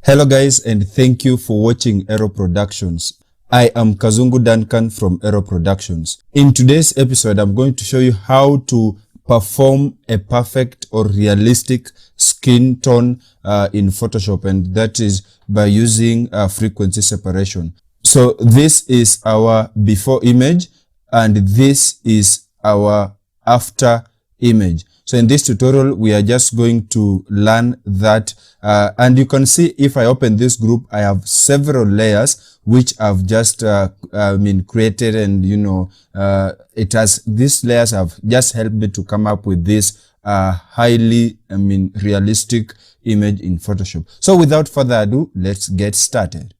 Hello guys, and thank you for watching Aero Productions. I am Kazungu Duncan from Aero Productions. In today's episode, I'm going to show you how to perform a perfect or realistic skin tone in Photoshop, and that is by using frequency separation. So this is our before image and this is our after image. So in this tutorial, we are just going to learn that. And you can see if I open this group, I have several layers which I've just created, and these layers have just helped me to come up with this highly realistic image in Photoshop. So without further ado, let's get started.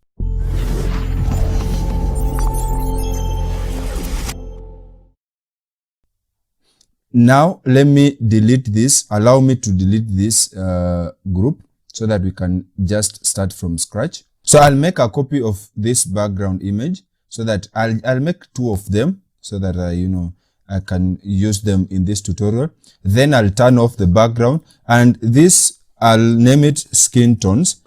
Now let me delete this. Allow me to delete this group so that we can just start from scratch. So I'll make a copy of this background image so that I'll make two of them so that I can use them in this tutorial. Then I'll turn off the background, and this I'll name it skin tones.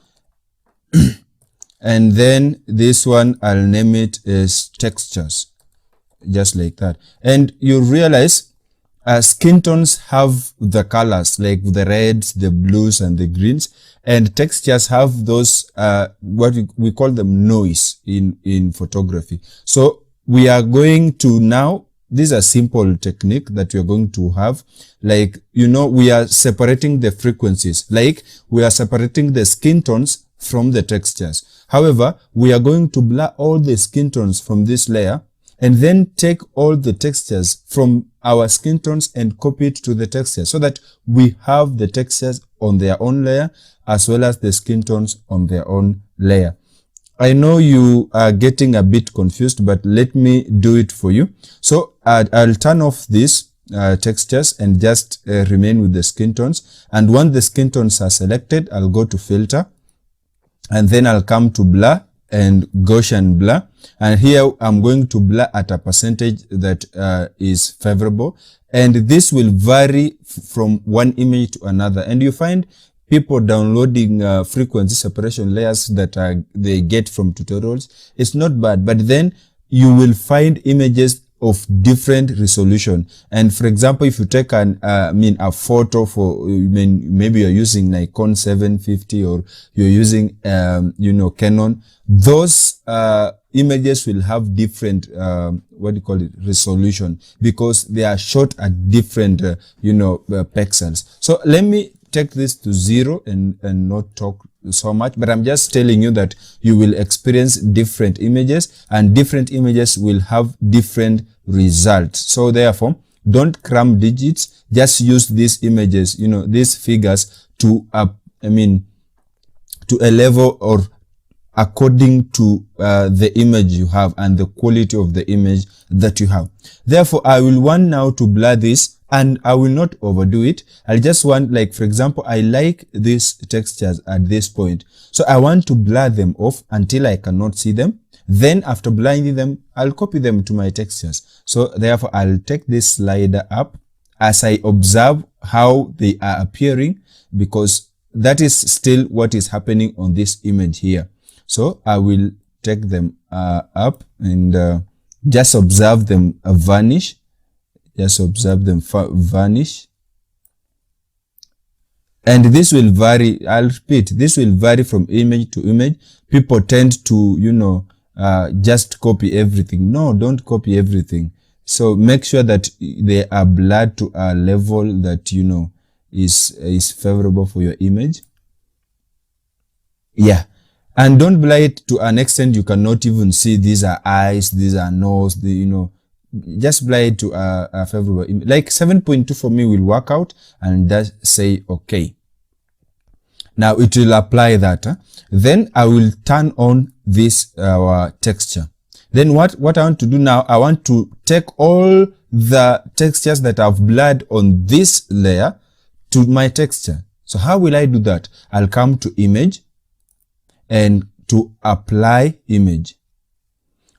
And then this one I'll name it as textures, just like that. And you realize skin tones have the colors like the reds, the blues, and the greens, and textures have those what we call them noise in photography. So we are going to now, this is a simple technique that we are going to have, like we are separating the frequencies, like we are separating the skin tones from the textures. However, we are going to blur all the skin tones from this layer and then take all the textures from our skin tones and copy it to the texture so that we have the textures on their own layer as well as the skin tones on their own layer. I know you are getting a bit confused, but let me do it for you. So I'll turn off these textures and just remain with the skin tones. And once the skin tones are selected, I'll go to filter, and then I'll come to blur and Gaussian blur, and here I'm going to blur at a percentage that is favorable, and this will vary from one image to another. And you find people downloading frequency separation layers that they get from tutorials. It's not bad, but then you will find images of different resolution. And for example, if you take a photo for, maybe you're using Nikon 750 or you're using, Canon, those images will have different, resolution, because they are shot at different, pixels. So let me take this to 0 and not talk so much, but I'm just telling you that you will experience different images, and different images will have different results. So therefore, don't cram digits, just use these images, these figures to to a level or according to the image you have and the quality of the image that you have. Therefore, I will want now to blur this, and I will not overdo it. I just want, like, for example, I like these textures at this point. So I want to blur them off until I cannot see them. Then after blurring them, I'll copy them to my textures. So therefore, I'll take this slider up as I observe how they are appearing, because that is still what is happening on this image here. So I will take them up and just observe them vanish. Just observe them vanish. And this will vary. I'll repeat, this will vary from image to image. People tend to, just copy everything. No, don't copy everything. So make sure that they are blurred to a level that, is favorable for your image. Yeah. And don't blur it to an extent you cannot even see these are eyes, these are nose, just blur it to a favorable image. Like 7.2 for me will work out, and just say okay. Now it will apply that. Then I will turn on this texture. Then what I want to do now, I want to take all the textures that I've blurred on this layer to my texture. So how will I do that? I'll come to image and to apply image.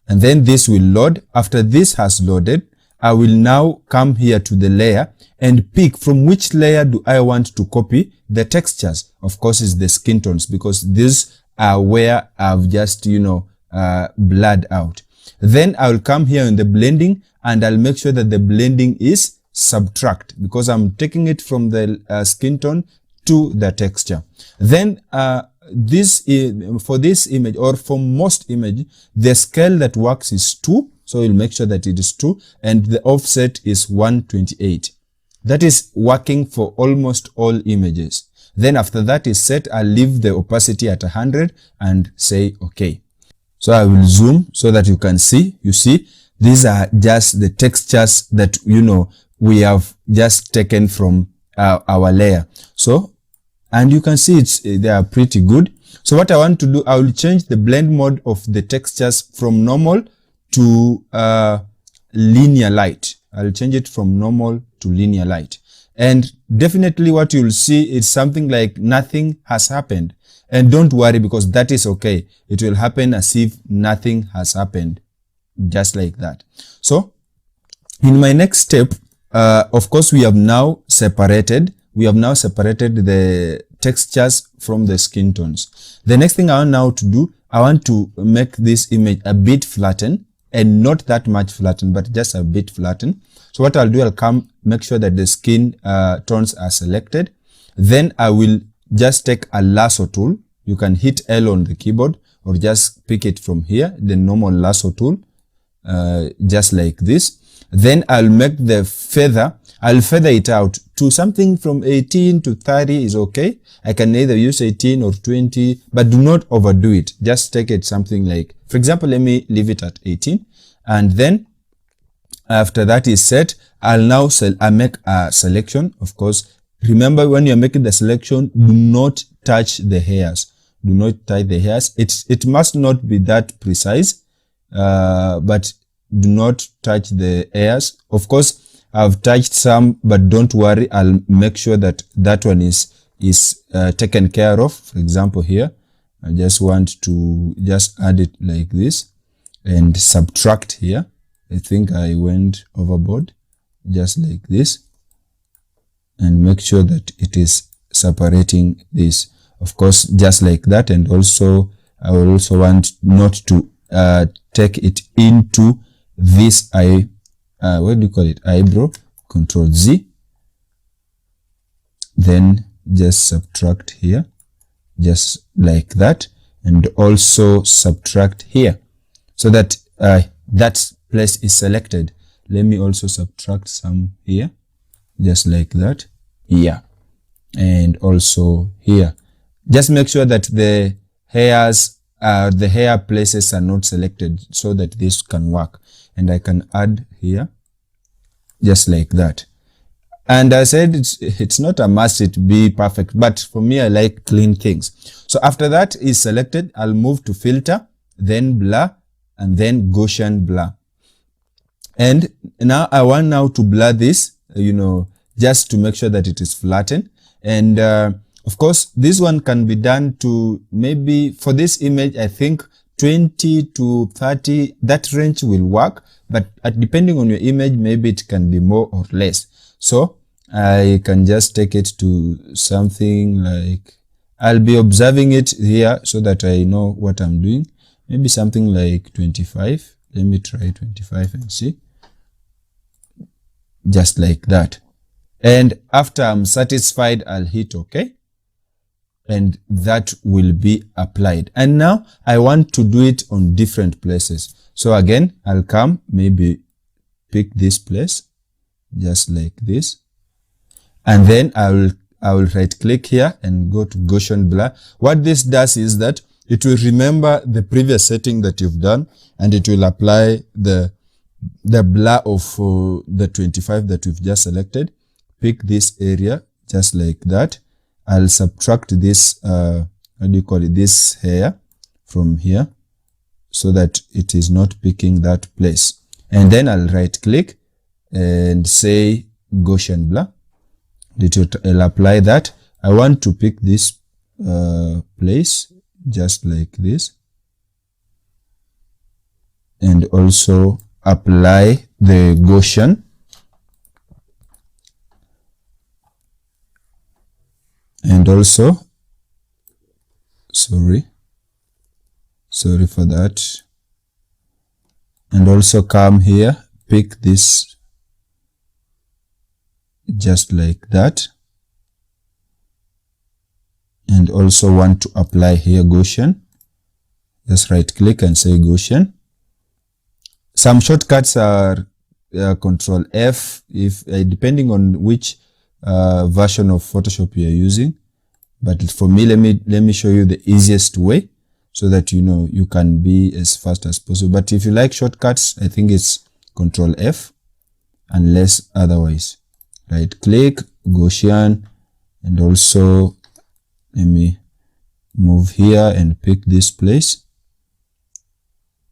And then this will load. After this has loaded, I will now come here to the layer and pick from which layer do I want to copy the textures. Of course, it's the skin tones, because these are where I've just, blurred out. Then I'll come here in the blending and I'll make sure that the blending is subtract because I'm taking it from the skin tone to the texture. Then for this image or for most image, the scale that works is 2. So we'll make sure that it is 2 and the offset is 128. That is working for almost all images. Then after that is set, I'll leave the opacity at 100 and say okay. So I will zoom so that you can see. You see, these are just the textures that, we have just taken from our layer. So, and you can see they are pretty good. So what I want to do, I will change the blend mode of the textures from normal to linear light. I'll change it from normal to linear light. And definitely what you'll see is something like nothing has happened. And don't worry because that is okay. It will happen as if nothing has happened. Just like that. So in my next step, of course, we have now separated the textures from the skin tones. The next thing I want now to do, I want to make this image a bit flattened and not that much flattened, but just a bit flattened. So what I'll do, I'll make sure that the skin tones are selected. Then I will just take a lasso tool. You can hit L on the keyboard or just pick it from here, the normal lasso tool, just like this. Then I'll make the feather, I'll feather it out to something from 18 to 30 is okay. I can either use 18 or 20, but do not overdo it. Just take it something like, for example, let me leave it at 18. And then after that is set, I'll now make a selection. Of course, remember when you're making the selection, do not touch the hairs. Do not touch the hairs. It must not be that precise, but do not touch the hairs. Of course, I've touched some, but don't worry. I'll make sure that that one is taken care of. For example, here, I just want to just add it like this and subtract here. I think I went overboard, just like this, and make sure that it is separating this. Of course, just like that. And also, I will also want not to take it into this what do you call it? Eyebrow. Control Z. Then just subtract here, just like that, and also subtract here, so that that place is selected. Let me also subtract some here, just like that. Here, and also here. Just make sure that the hairs, the hair places are not selected so that this can work. And I can add here, just like that. And I said it's not a must it be perfect, but for me, I like clean things. So after that is selected, I'll move to filter, then blur, and then Gaussian blur. And now I want now to blur this, just to make sure that it is flattened. And of course, this one can be done to maybe for this image, I think 20 to 30, that range will work, but depending on your image, maybe it can be more or less. So I can just take it to something like, I'll be observing it here so that I know what I'm doing. Maybe something like 25. Let me try 25 and see. Just like that. And after I'm satisfied, I'll hit OK. And that will be applied. And now I want to do it on different places. So again, I'll come, maybe pick this place, just like this. And then I will right click here and go to Gaussian blur. What this does is that it will remember the previous setting that you've done, and it will apply the blur of the 25 that we've just selected. Pick this area, just like that. I'll subtract this, this hair from here so that it is not picking that place. And then I'll right click and say Gaussian blur. I'll apply that. I want to pick this place just like this. And also apply the Gaussian. And also, sorry, sorry for that. And also come here, pick this just like that, and also want to apply here Gaussian. Just right click and say Gaussian. Some shortcuts are Control F, if depending on which version of Photoshop you are using. But for me, let me show you the easiest way, so that you know you can be as fast as possible. But if you like shortcuts, I think it's Control F, unless otherwise. Right click, Gaussian, and also let me move here and pick this place,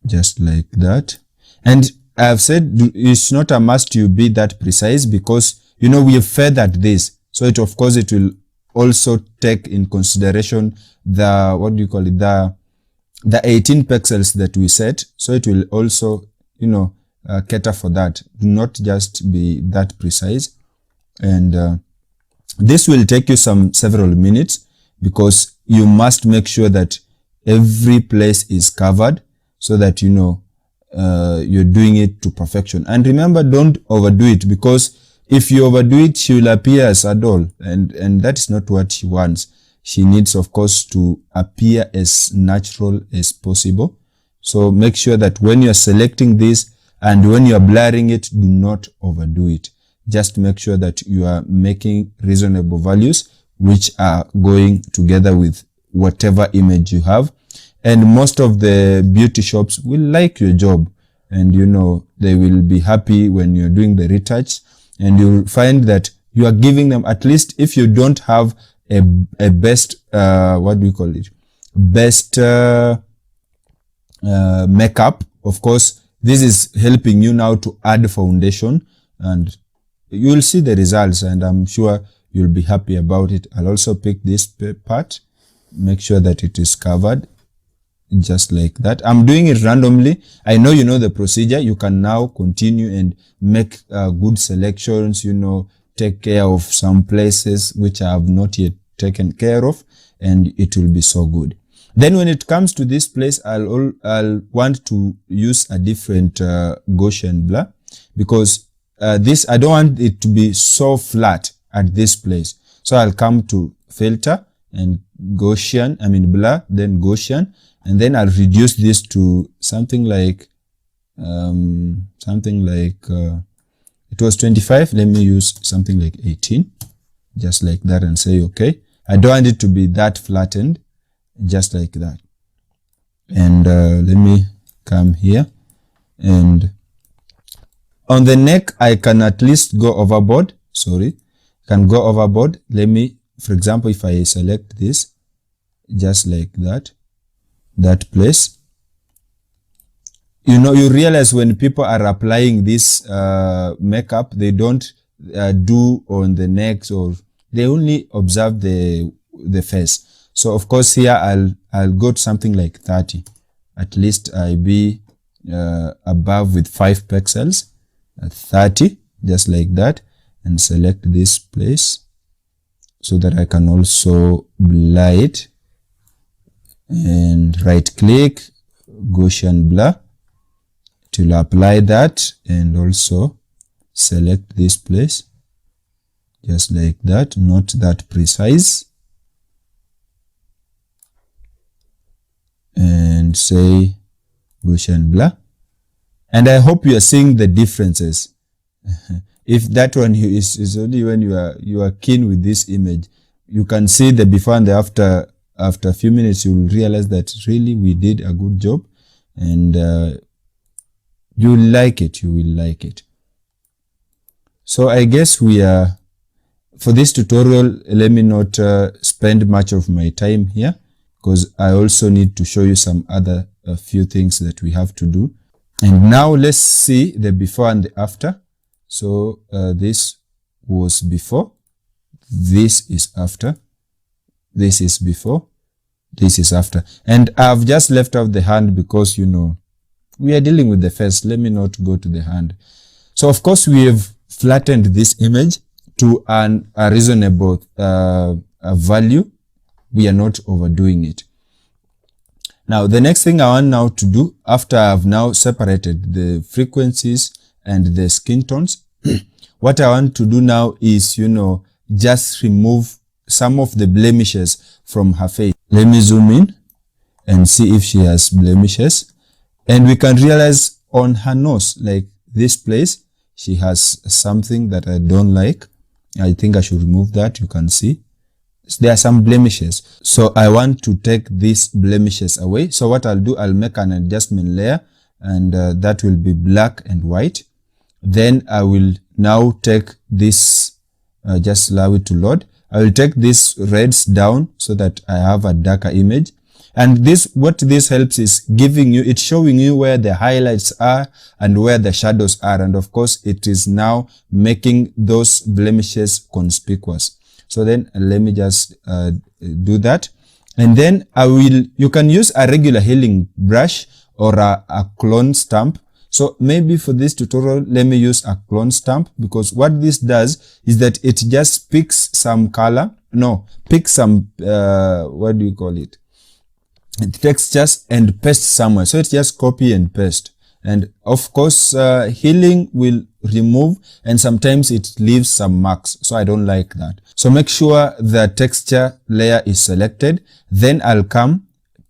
just like that. And I've said it's not a must you be that precise, because you know we have feathered this, so of course it will also take in consideration the, what do you call it, the 18 pixels that we set. So it will also, you know, cater for that. Do not just be that precise. And this will take you several minutes, because you must make sure that every place is covered, so that you know you're doing it to perfection. And remember, don't overdo it, because if you overdo it, she will appear as a doll, and that is not what she wants. She needs, of course, to appear as natural as possible. So make sure that when you're selecting this and when you're blurring it, do not overdo it. Just make sure that you are making reasonable values which are going together with whatever image you have. And most of the beauty shops will like your job, and you know they will be happy when you're doing the retouch, and you'll find that you are giving them, at least if you don't have a best what do you call it, best makeup, of course this is helping you now to add foundation, and you'll see the results, and I'm sure you'll be happy about it. I'll also pick this part, make sure that it is covered, just like that. I'm doing it randomly. I know you know the procedure. You can now continue and make good selections, you know, take care of some places which I have not yet taken care of, and it will be so good. Then when it comes to this place, I'll want to use a different Gaussian blur, because this, I don't want it to be so flat at this place. So I'll come to filter and Gaussian, blur, then Gaussian, and then I'll reduce this to something like it was 25. Let me use something like 18, just like that, and say okay. I don't want it to be that flattened, just like that. And let me come here, and on the neck I can at least go overboard. Can go overboard. Let me, for example, if I select this, just like that place, you know, you realize when people are applying this makeup, they don't do on the necks, or they only observe the face. So of course here I'll go to something like 30. At least I be above with 5 pixels at 30, just like that, and select this place so that I can also blur it, and right click, Gaussian blur, to apply that, and also select this place, just like that, not that precise, and say Gaussian blur. And I hope you are seeing the differences. If that one is only when you are keen with this image, you can see the before and the after. After a few minutes, you will realize that really we did a good job, and you will like it. So I guess we are, for this tutorial, let me not spend much of my time here, because I also need to show you some other few things that we have to do. And now let's see the before and the after. So this was before, this is after, this is before, this is after. And I've just left out the hand because, you know, we are dealing with the face. Let me not go to the hand. So of course we have flattened this image to a reasonable value. We are not overdoing it. Now, the next thing I want now to do, after I've now separated the frequencies and the skin tones, what I want to do now is, just remove some of the blemishes from her face. Let me zoom in and see if she has blemishes. And we can realize on her nose, like this place, she has something that I don't like. I think I should remove that. You can see there are some blemishes. So I want to take these blemishes away. So what I'll do, I'll make an adjustment layer, and that will be black and white. Then I will now take this, just allow it to load. I will take these reds down so that I have a darker image. And what this helps is it's showing you where the highlights are and where the shadows are. And of course, it is now making those blemishes conspicuous. So then let me just do that. And then you can use a regular healing brush or a clone stamp. So maybe for this tutorial, let me use a clone stamp, because what this does is that it just picks some color. No, picks some, what do you call it? Textures and paste somewhere. So it's just copy and paste. And of course, healing will remove, and sometimes it leaves some marks. So I don't like that. So make sure the texture layer is selected. Then I'll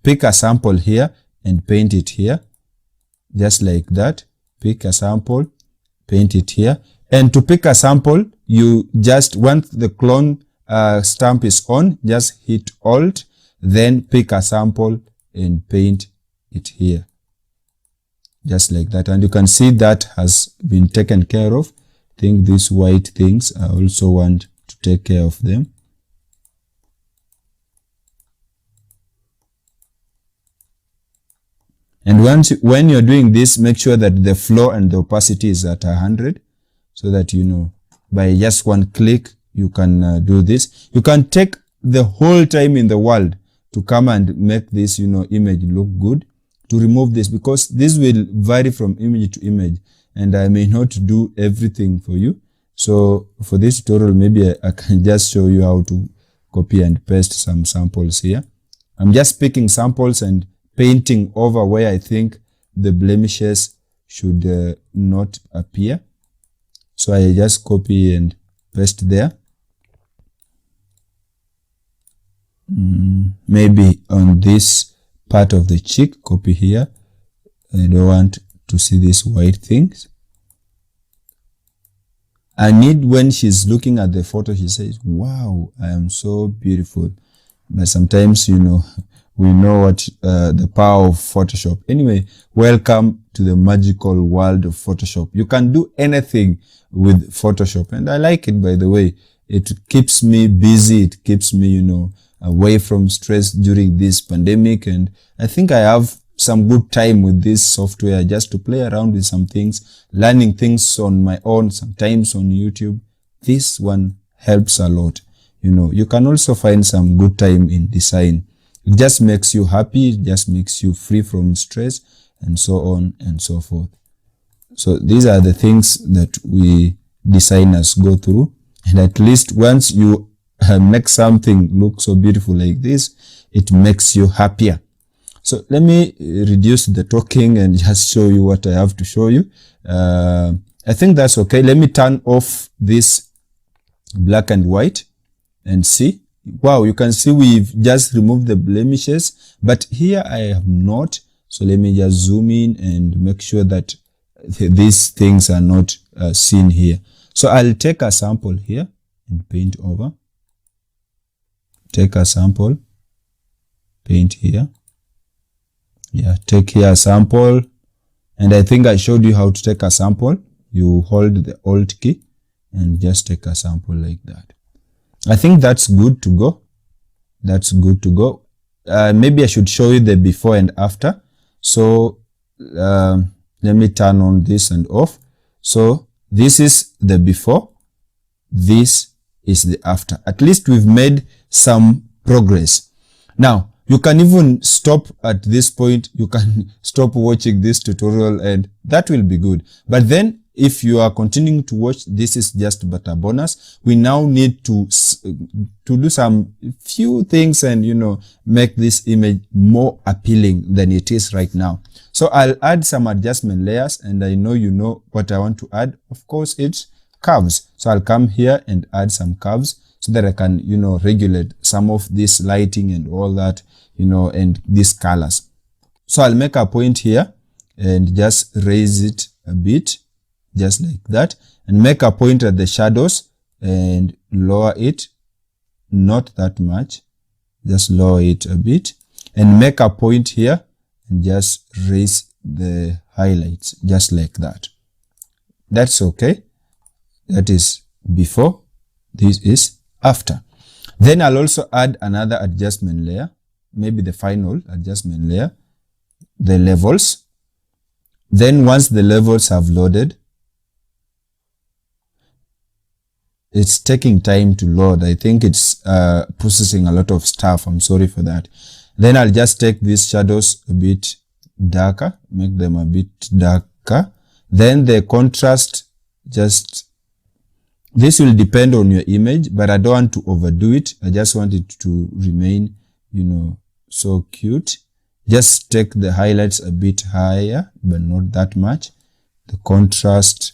pick a sample here and paint it here. Just like that. Pick a sample, paint it here. And to pick a sample, you just, once the clone stamp is on, just hit Alt, then pick a sample and paint it here. Just like that. And you can see that has been taken care of. I think these white things, I also want to take care of them. And when you're doing this, make sure that the flow and the opacity is at 100, so that, by just one click, you can do this. You can take the whole time in the world to come and make this, image look good. To remove this, because this will vary from image to image, and I may not do everything for you. So for this tutorial, maybe I can just show you how to copy and paste some samples here. I'm just picking samples and painting over where I think the blemishes should not appear. So I just copy and paste there. Maybe on this part of the cheek, copy here. I don't want to see these white things. I need, when she's looking at the photo, she says, wow, I am so beautiful. But sometimes, we know what the power of Photoshop. Anyway, welcome to the magical world of Photoshop. You can do anything with Photoshop, and I like it, by the way. It keeps me busy. It keeps me, away from stress during this pandemic, and I think I have some good time with this software, just to play around with some things, learning things on my own, sometimes on YouTube. This one helps a lot. You can also find some good time in design. It just makes you happy, it just makes you free from stress, and so on and so forth. So these are the things that we designers go through, and at least once you make something look so beautiful like this, it makes you happier. So let me reduce the talking and just show you what I have to show you. I think that's okay. Let me turn off this black and white and see. Wow, you can see we've just removed the blemishes, but here I have not. So let me just zoom in and make sure that these things are not seen here. So I'll take a sample here and paint over. Take a sample, paint here. Yeah, take here a sample. And I think I showed you how to take a sample. You hold the Alt key and just take a sample like that. I think that's good to go. That's good to go. Maybe I should show you the before and after. So let me turn on this and off. So this is the before. This is the after. At least we've made some progress. Now, you can even stop at this point. You can stop watching this tutorial, and that will be good. But then if you are continuing to watch, this is just but a bonus. We now need to do some few things and, you know, make this image more appealing than it is right now. So I'll add some adjustment layers, and I know you know what I want to add. Of course, it's curves. So I'll come here and add some curves so that I can, you know, regulate some of this lighting and all that, you know, and these colors. So I'll make a point here and just raise it a bit, just like that, and make a point at the shadows and lower it, not that much, just lower it a bit, and make a point here and just raise the highlights just like that. That's okay. That is before, this is after. Then I'll also add another adjustment layer, maybe the final adjustment layer, the levels. Then once the levels have loaded, it's taking time to load. I think it's processing a lot of stuff. I'm sorry for that. Then I'll just take these shadows a bit darker, make them a bit darker. Then the contrast, just, this will depend on your image, but I don't want to overdo it. I just want it to remain, you know, so cute. Just take the highlights a bit higher, but not that much. The contrast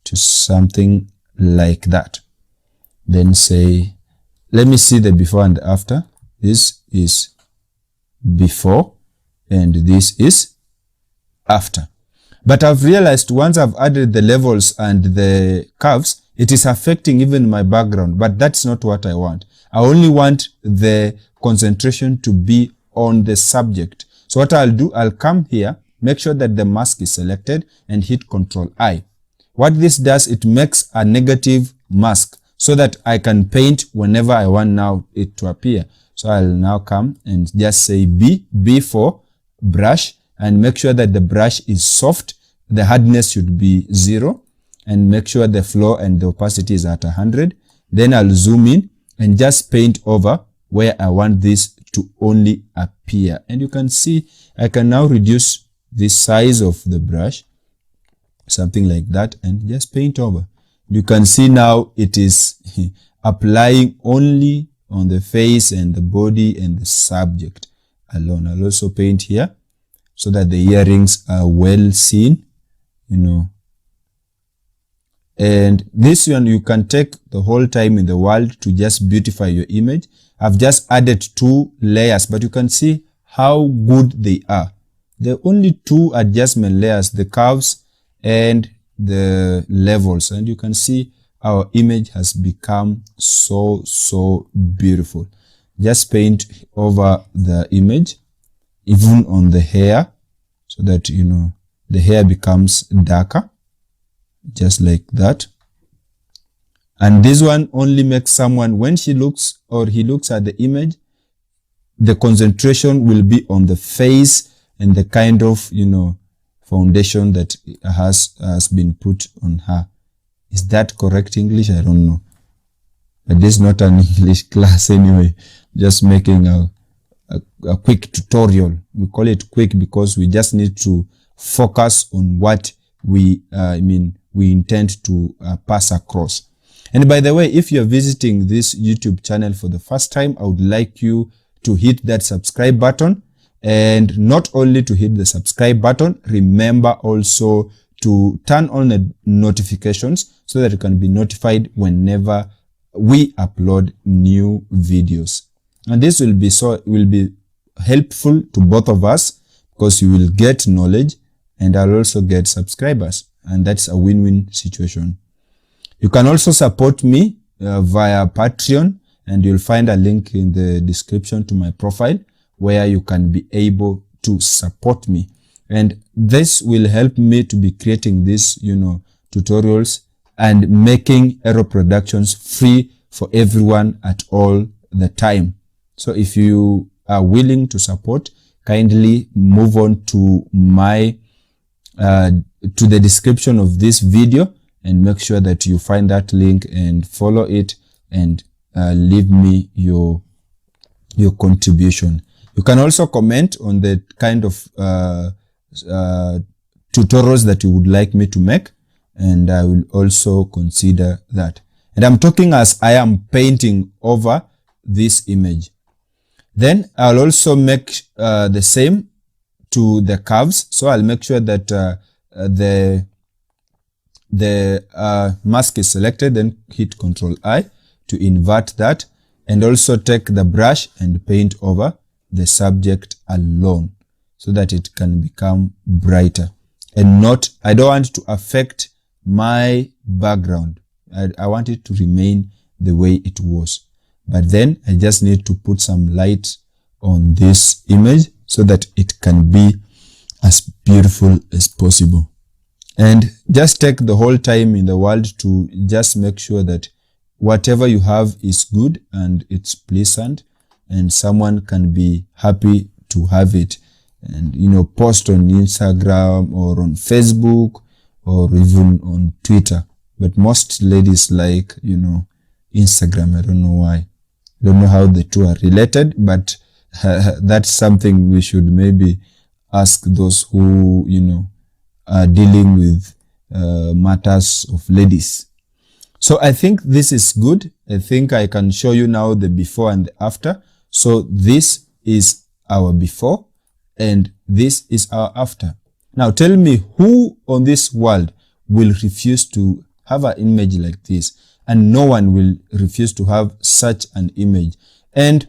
to something like that. Then say, let me see the before and after. This is before and this is after. But I've realized once I've added the levels and the curves, it is affecting even my background, but that's not what I want. I only want the concentration to be on the subject. So what I'll do, I'll come here, make sure that the mask is selected and hit Ctrl-I. What this does, it makes a negative mask so that I can paint whenever I want now it to appear. So I'll now come and just say B for brush, and make sure that the brush is soft. The hardness should be 0, and make sure the flow and the opacity is at 100. Then I'll zoom in and just paint over where I want this to only appear. And you can see I can now reduce the size of the brush, something like that, and just paint over. You can see now it is applying only on the face and the body and the subject alone. I'll also paint here so that the earrings are well seen, you know. And this one, you can take the whole time in the world to just beautify your image. I've just added 2 layers, but you can see how good they are. There are only 2 adjustment layers, the curves and the levels. And you can see our image has become so beautiful. Just paint over the image, even on the hair, so that, you know, the hair becomes darker, just like that. And this one only makes someone, when she looks or he looks at the image, the concentration will be on the face and the kind of, you know, foundation that has been put on her. Is that correct English? I don't know. But this is not an English class anyway. Just making a quick tutorial. We call it quick because we just need to focus on what we intend to pass across. And by the way, if you're visiting this YouTube channel for the first time, I would like you to hit that subscribe button. And not only to hit the subscribe button, remember also to turn on the notifications so that you can be notified whenever we upload new videos. And this will be helpful to both of us because you will get knowledge and I'll also get subscribers, and that's a win-win situation. You can also support me via Patreon, and you'll find a link in the description to my profile where you can be able to support me. And this will help me to be creating these, you know, tutorials and making Aero Productions free for everyone at all the time. So if you are willing to support, kindly move on to my to the description of this video and make sure that you find that link and follow it and leave me your contribution. You can also comment on the kind of tutorials that you would like me to make, and I will also consider that. And I'm talking as I am painting over this image. Then I'll also make the same to the curves. So I'll make sure that the mask is selected, then hit Ctrl I to invert that, and also take the brush and paint over the subject alone so that it can become brighter. And not, I don't want to affect my background. I want it to remain the way it was. But then I just need to put some light on this image so that it can be as beautiful as possible. And just take the whole time in the world to just make sure that whatever you have is good and it's pleasant, and someone can be happy to have it, and, you know, post on Instagram or on Facebook or even on Twitter. But most ladies like, you know, Instagram. I don't know why. I don't know how the two are related, but that's something we should maybe ask those who, you know, are dealing with matters of ladies. So I think this is good. I think I can show you now the before and the after. So this is our before and this is our after. Now tell me, who on this world will refuse to have an image like this? And no one will refuse to have such an image. And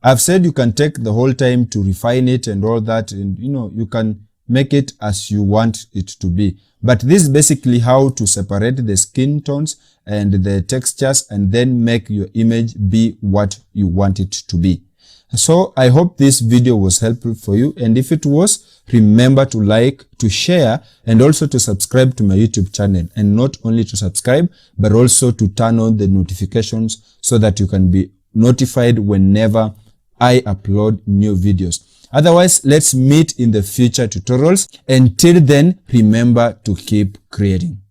I've said you can take the whole time to refine it and all that, and, you know, you can make it as you want it to be. But this is basically how to separate the skin tones and the textures and then make your image be what you want it to be. So I hope this video was helpful for you, and if it was, remember to like, to share, and also to subscribe to my YouTube channel. And not only to subscribe, but also to turn on the notifications so that you can be notified whenever I upload new videos. Otherwise, let's meet in the future tutorials. Until then, remember to keep creating.